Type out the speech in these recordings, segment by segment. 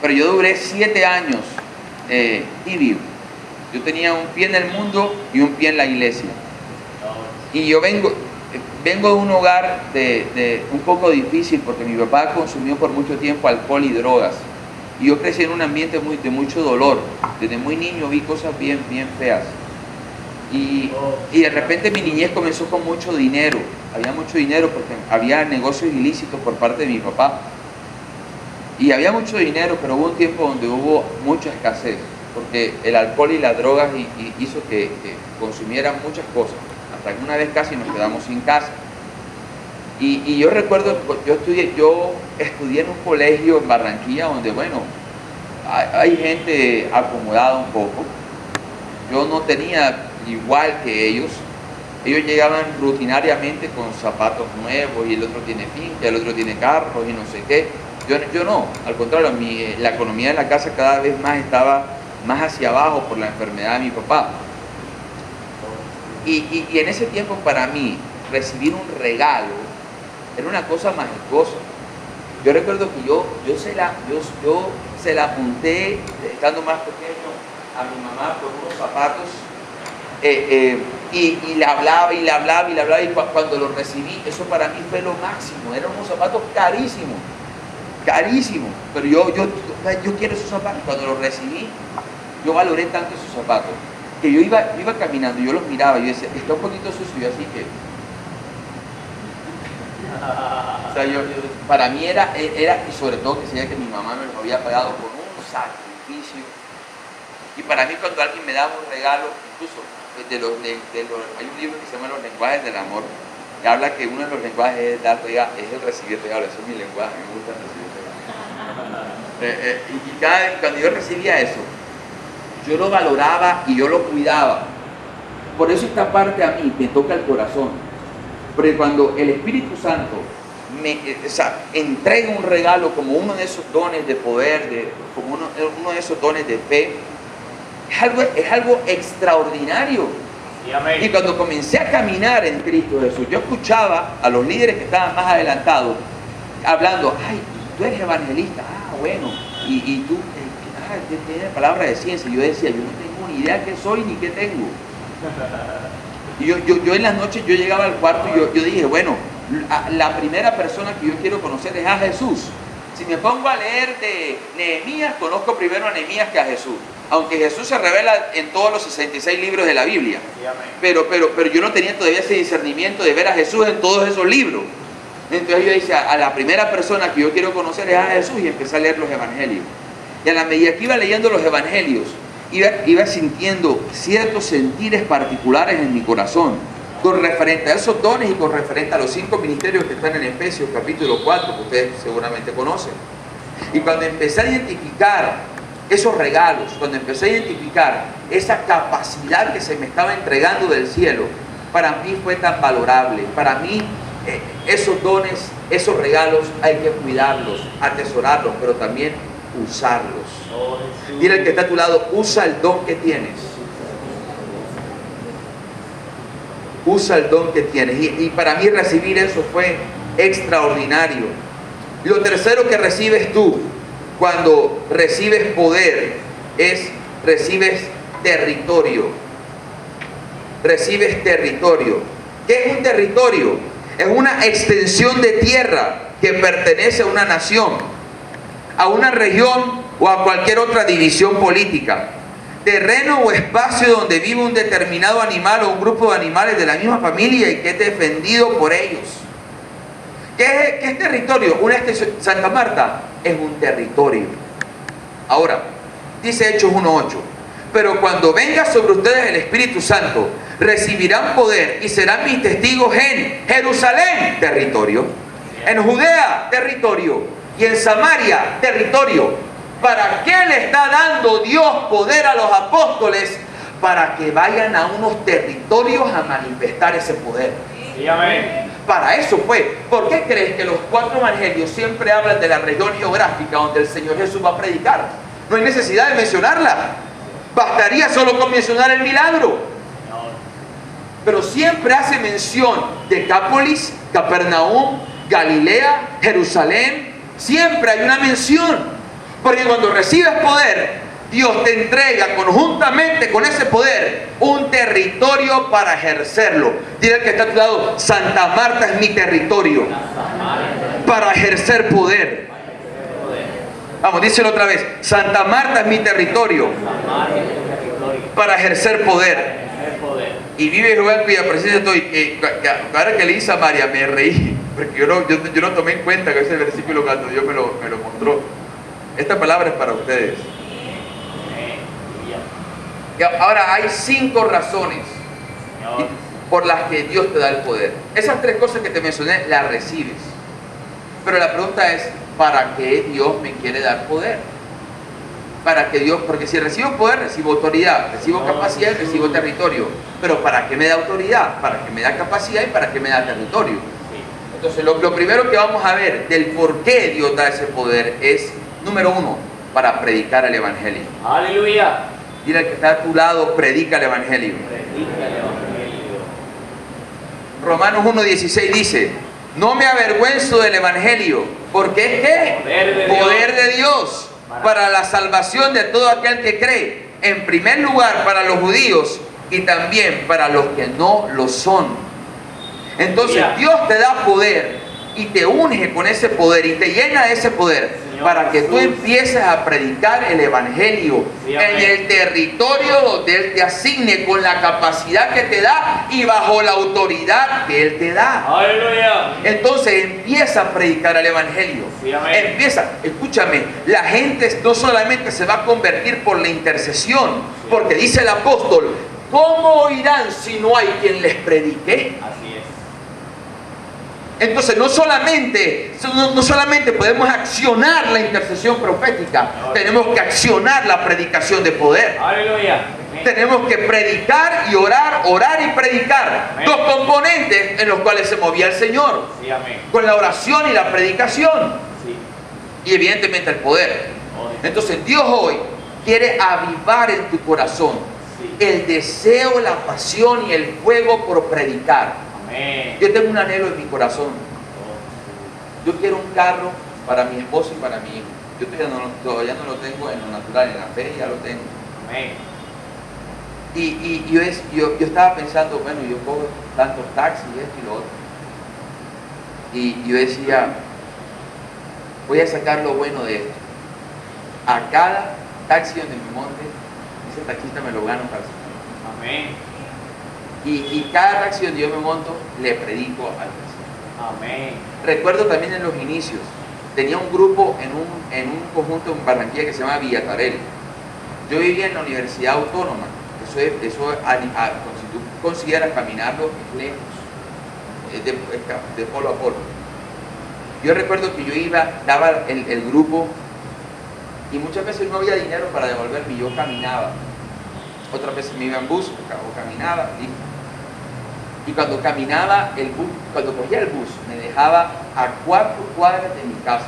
pero yo duré 7 años tibio. Yo tenía un pie en el mundo y un pie en la iglesia. Y yo vengo de un hogar un poco difícil, porque mi papá consumió por mucho tiempo alcohol y drogas. Y yo crecí en un ambiente de mucho dolor. Desde muy niño vi cosas bien feas. Y de repente mi niñez comenzó con mucho dinero. Había mucho dinero porque había negocios ilícitos por parte de mi papá. Y había mucho dinero, pero hubo un tiempo donde hubo mucha escasez, porque el alcohol y las drogas hizo que consumieran muchas cosas. Hasta que una vez casi nos quedamos sin casa. Y yo recuerdo, yo estudié en un colegio en Barranquilla donde, bueno, hay gente acomodada un poco. Yo no tenía igual que ellos. Ellos llegaban rutinariamente con zapatos nuevos, y el otro tiene finca, el otro tiene carros y no sé qué. Yo no, al contrario, la economía de la casa cada vez más estaba más hacia abajo por la enfermedad de mi papá. Y en ese tiempo, para mí, recibir un regalo era una cosa majestuosa. Yo recuerdo que yo se la apunté, estando más pequeño, a mi mamá por unos zapatos, y le hablaba, y cuando los recibí, eso para mí fue lo máximo. Eran unos zapatos carísimos, pero yo quiero esos zapatos. Cuando los recibí, yo valoré tanto esos zapatos, que yo iba caminando, y yo los miraba, y yo decía, está un poquito sucio, así que... O sea, para mí era, y sobre todo que sabía que mi mamá me los había pagado con un sacrificio. Y para mí, cuando alguien me daba un regalo, incluso hay un libro que se llama Los lenguajes del amor, que habla que uno de los lenguajes es dar regalo, es el recibir regalo. Eso es mi lenguaje, me gusta recibir regalo. Y cada vez cuando yo recibía eso, yo lo valoraba y yo lo cuidaba. Por eso esta parte a mí me toca el corazón, porque cuando el Espíritu Santo me entrega un regalo como uno de esos dones de poder, como uno de esos dones de fe, es algo extraordinario. Sí, y cuando comencé a caminar en Cristo Jesús, yo escuchaba a los líderes que estaban más adelantados hablando, ay, tú eres evangelista, bueno, y tú tienes palabra de ciencia. Y yo decía, yo no tengo ni idea qué soy ni qué tengo. Y yo en las noches yo llegaba al cuarto y yo dije, bueno, la primera persona que yo quiero conocer es a Jesús. Si me pongo a leer de Nehemías, conozco primero a Nehemías que a Jesús. Aunque Jesús se revela en todos los 66 libros de la Biblia. Pero yo no tenía todavía ese discernimiento de ver a Jesús en todos esos libros. Entonces yo decía, a la primera persona que yo quiero conocer es a Jesús, y empecé a leer los evangelios. Y a la medida que iba leyendo los evangelios, iba sintiendo ciertos sentires particulares en mi corazón, con referente a esos dones y con referente a los 5 ministerios que están en Efesios capítulo 4, que ustedes seguramente conocen. Y cuando empecé a identificar esos regalos, cuando empecé a identificar esa capacidad que se me estaba entregando del cielo, para mí fue tan valorable. Para mí esos dones, esos regalos hay que cuidarlos, atesorarlos, pero también usarlos. Dile al que está a tu lado, usa el don que tienes. Usa el don que tienes. Y para mí recibir eso fue extraordinario. Lo tercero que recibes tú cuando recibes poder es recibes territorio. Recibes territorio. ¿Qué es un territorio? Es una extensión de tierra que pertenece a una nación, a una región o a cualquier otra división política. Terreno o espacio donde vive un determinado animal o un grupo de animales de la misma familia y que es defendido por ellos. ¿Qué es territorio? Una extensión. Santa Marta es un territorio. Ahora, dice Hechos 1:8, pero cuando venga sobre ustedes el Espíritu Santo, recibirán poder y serán mis testigos en Jerusalén, territorio, en Judea, territorio, y en Samaria, territorio. ¿Para qué le está dando Dios poder a los apóstoles? Para que vayan a unos territorios a manifestar ese poder. Sí, amén. Para eso fue. ¿Por qué crees que los 4 evangelios siempre hablan de la región geográfica donde el Señor Jesús va a predicar? No hay necesidad de mencionarla. Bastaría solo con mencionar el milagro. Pero siempre hace mención de Decápolis, Capernaum, Galilea, Jerusalén. Siempre hay una mención. Porque cuando recibes poder, Dios te entrega conjuntamente con ese poder un territorio para ejercerlo. Dile al que está a tu lado: Santa Marta es mi territorio para ejercer poder. Vamos, díselo otra vez: Santa Marta es mi territorio para ejercer poder. Y vive Jehová en cuya presencia estoy. Ahora que le hice a María me reí, porque yo no tomé en cuenta que ese versículo cuando Dios me lo mostró. Esta palabra es para ustedes. Y ahora hay 5 razones por las que Dios te da el poder. Esas 3 cosas que te mencioné las recibes. Pero la pregunta es: ¿para qué Dios me quiere dar poder? Para que Dios, porque si recibo poder, recibo autoridad, recibo capacidad y recibo territorio. Pero ¿para qué me da autoridad? Para que me da capacidad y para qué me da territorio. Entonces lo primero que vamos a ver del por qué Dios da ese poder es, número 1, para predicar el Evangelio. Aleluya. Dile al que está a tu lado: predica el Evangelio. Predica el Evangelio. Romanos 1:16 dice: no me avergüenzo del Evangelio, porque es ¿qué? Poder de Dios para la salvación de todo aquel que cree. En primer lugar para los judíos y también para los que no lo son. Entonces Dios te da poder y te unge con ese poder y te llena de ese poder, Señor, para que tú empieces a predicar el Evangelio en el territorio donde Él te asigne, con la capacidad que te da y bajo la autoridad que Él te da. Aleluya. Entonces empieza a predicar el Evangelio. Empieza, escúchame, la gente no solamente se va a convertir por la intercesión, porque dice el apóstol: ¿cómo oirán si no hay quien les predique? Así es. Entonces no solamente podemos accionar la intercesión profética, tenemos que accionar la predicación de poder. Aleluya. Tenemos que predicar y orar, orar y predicar. Amén. 2 componentes en los cuales se movía el Señor. Sí, amén. Con la oración y la predicación. Sí. Y evidentemente el poder. Entonces Dios hoy quiere avivar en tu corazón el deseo, la pasión y el fuego por predicar. Amén. Yo tengo un anhelo en mi corazón. Yo quiero un carro para mi esposo y para mi hijo. Yo todavía no lo tengo en lo natural, en la fe ya lo tengo. Amén. Y yo estaba pensando, bueno, yo cojo tantos taxis, esto y lo otro. Y yo decía, voy a sacar lo bueno de esto. A cada taxi donde me monte, ese taxista me lo gano para sacar. Amén. Y cada taxi donde yo me monto, le predico al taxista. Amén. Recuerdo también en los inicios, tenía un grupo en un conjunto en Barranquilla que se llama Villatarel. Yo vivía en la Universidad Autónoma. Si tú consideras caminarlo, es lejos, de polo a polo. Yo recuerdo que yo daba el grupo y muchas veces no había dinero para devolverme y yo caminaba. Otras veces me iba en bus o caminaba. Y cuando caminaba el bus, cuando cogía el bus, me dejaba a 4 cuadras de mi casa.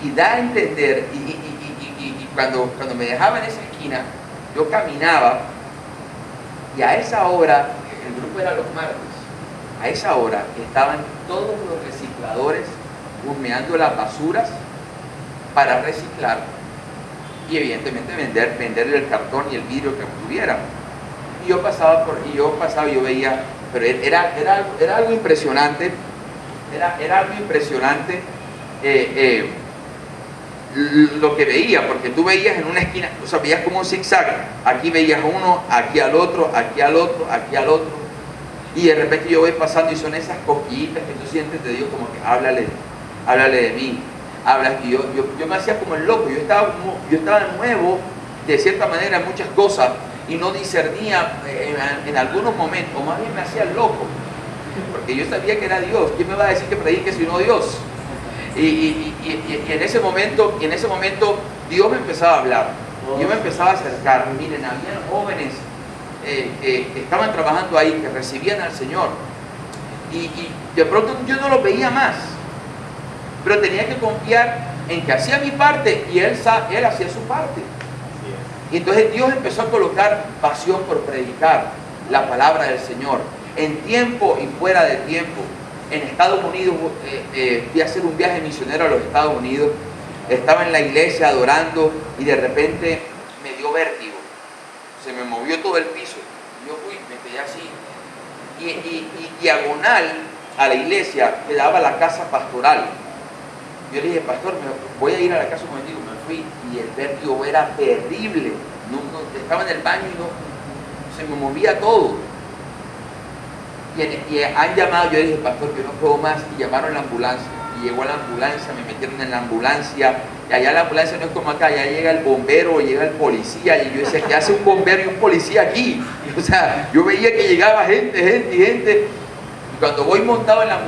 Y da a entender, y cuando me dejaba en esa esquina, yo caminaba. Y a esa hora, el grupo era los martes, a esa hora estaban todos los recicladores humeando las basuras para reciclar y evidentemente venderle el cartón y el vidrio que tuviera. Y yo pasaba y yo veía, pero era algo impresionante, era algo impresionante lo que veía, porque tú veías en una esquina, o sea, veías como un zigzag, aquí veías uno, aquí al otro, aquí al otro, aquí al otro, y de repente yo voy pasando y son esas cosquillitas que tú sientes de Dios, como que háblale de mí, y yo me hacía como el loco, yo estaba nuevo de cierta manera en muchas cosas y no discernía en algunos momentos, o más bien me hacía el loco, porque yo sabía que era Dios. ¿Quién me va a decir que predique sino Dios? Y en ese momento Dios me empezaba a hablar, yo me empezaba a acercar. Miren, había jóvenes que estaban trabajando ahí, que recibían al Señor, y de pronto yo no los veía más, pero tenía que confiar en que hacía mi parte y él hacía su parte. Y entonces Dios empezó a colocar pasión por predicar la palabra del Señor en tiempo y fuera de tiempo. En Estados Unidos fui a hacer un viaje misionero a los Estados Unidos estaba en la iglesia adorando y de repente me dio vértigo. Se me movió todo el piso. Yo fui, me quedé así. Y diagonal a la iglesia quedaba la casa pastoral. Yo le dije, pastor, voy a ir a la casa un momentito. Me fui y el vértigo era terrible. Estaba en el baño y se me movía todo. Y han llamado, yo dije, pastor, yo no puedo más. Y llamaron a la ambulancia. Y llegó la ambulancia, me metieron en la ambulancia. Y allá la ambulancia no es como acá, ya llega el bombero, llega el policía. Y yo decía, ¿qué hace un bombero y un policía aquí? O sea, yo veía que llegaba gente. Y cuando voy montado en la ambulancia,